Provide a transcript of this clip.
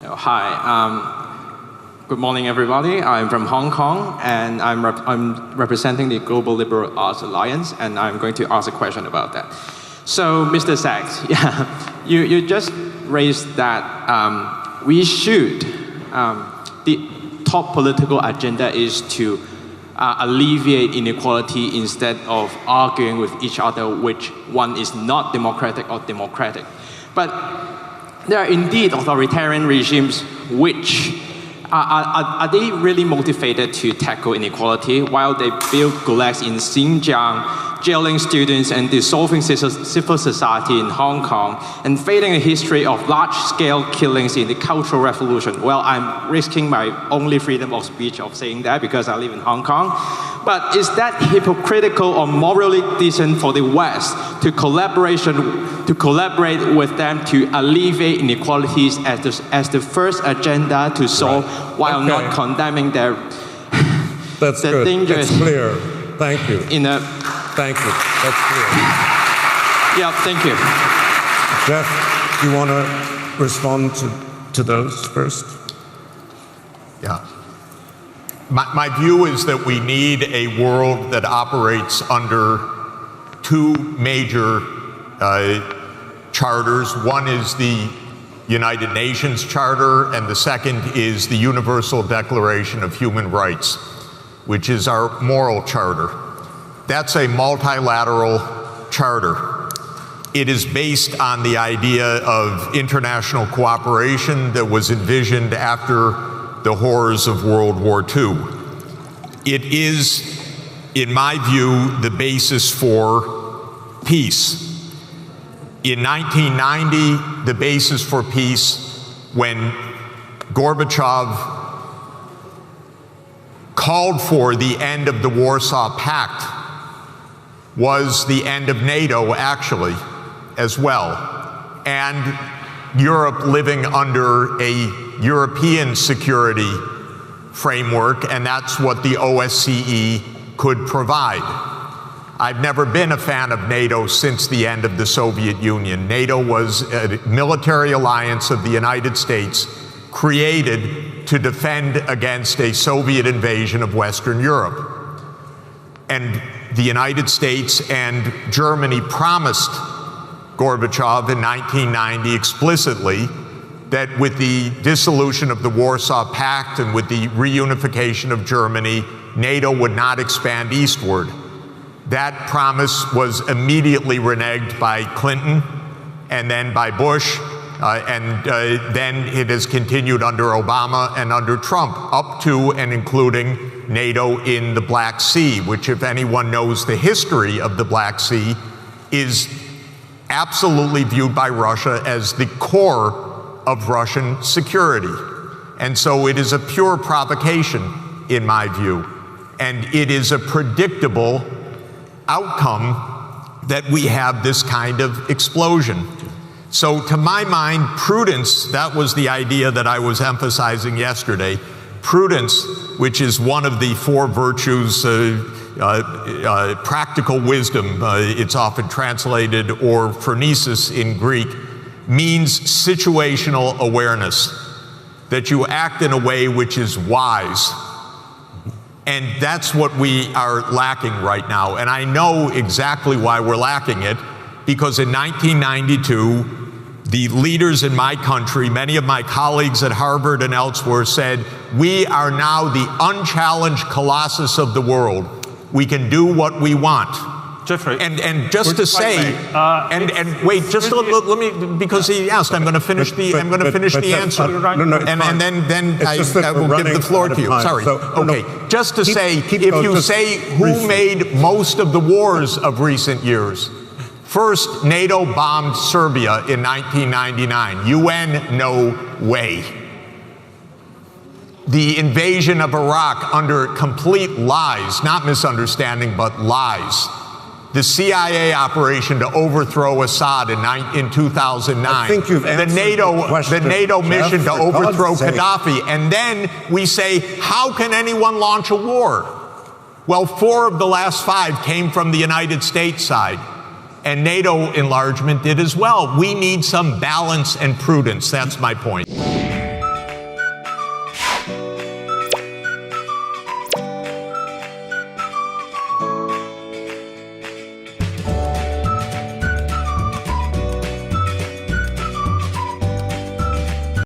Hi. Good morning, everybody. I'm from Hong Kong, and I'm representing the Global Liberal Arts Alliance, and I'm going to ask a question about that. So, Mr. Sachs, you just raised that we should, the top political agenda is to alleviate inequality instead of arguing with each other which one is not democratic or democratic. But there are indeed authoritarian regimes which are they really motivated to tackle inequality while they build gulags in Xinjiang, jailing students and dissolving civil society in Hong Kong, and fading a history of large-scale killings in the Cultural Revolution? Well, I'm risking my only freedom of speech of saying that because I live in Hong Kong. But is that hypocritical or morally decent for the West to collaborate with them to alleviate inequalities as the first agenda to solve, while not condemning their That's good. dangerous? That's clear. Thank you. Thank you. That's clear. Yeah, thank you. Jeff, you want to respond to those first? Yeah. My view is that we need a world that operates under two major charters. One is the United Nations Charter, and the second is the Universal Declaration of Human Rights, which is our moral charter. That's a multilateral charter. It is based on the idea of international cooperation that was envisioned after the horrors of World War II. It is, in my view, the basis for peace. In 1990, the basis for peace, when Gorbachev called for the end of the Warsaw Pact, was the end of NATO, actually, as well, and Europe living under a European security framework, and that's what the OSCE could provide. I've never been a fan of NATO since the end of the Soviet Union. NATO was a military alliance of the United States created to defend against a Soviet invasion of Western Europe. And the United States and Germany promised Gorbachev in 1990 explicitly that with the dissolution of the Warsaw Pact and with the reunification of Germany, NATO would not expand eastward. That promise was immediately reneged by Clinton and then by Bush, and then it has continued under Obama and under Trump, up to and including NATO in the Black Sea, which, if anyone knows the history of the Black Sea, is absolutely viewed by Russia as the core of Russian security. And so it is a pure provocation, in my view. And it is a predictable outcome that we have this kind of explosion. So to my mind, prudence, that was the idea that I was emphasizing yesterday. Prudence, which is one of the four virtues, practical wisdom, it's often translated, or phronesis in Greek, means situational awareness, that you act in a way which is wise. And that's what we are lacking right now. And I know exactly why we're lacking it, because in 1992, the leaders in my country, many of my colleagues at Harvard and elsewhere, said, we are now the unchallenged colossus of the world. We can do what we want. Jeffrey, and just to say, wait, just let me, because he asked, I'm going to finish the answer, and then I will give the floor to you. Sorry. Okay, just to say, if you say who made most of the wars of recent years, first, NATO bombed Serbia in 1999. UN, no way. The invasion of Iraq under complete lies, not misunderstanding, but lies. The CIA operation to overthrow Assad in 2009. I think you've answered the NATO mission to overthrow Gaddafi. And then we say, how can anyone launch a war? Well, 4 of the last 5 came from the United States side. And NATO enlargement did as well. We need some balance and prudence. That's my point.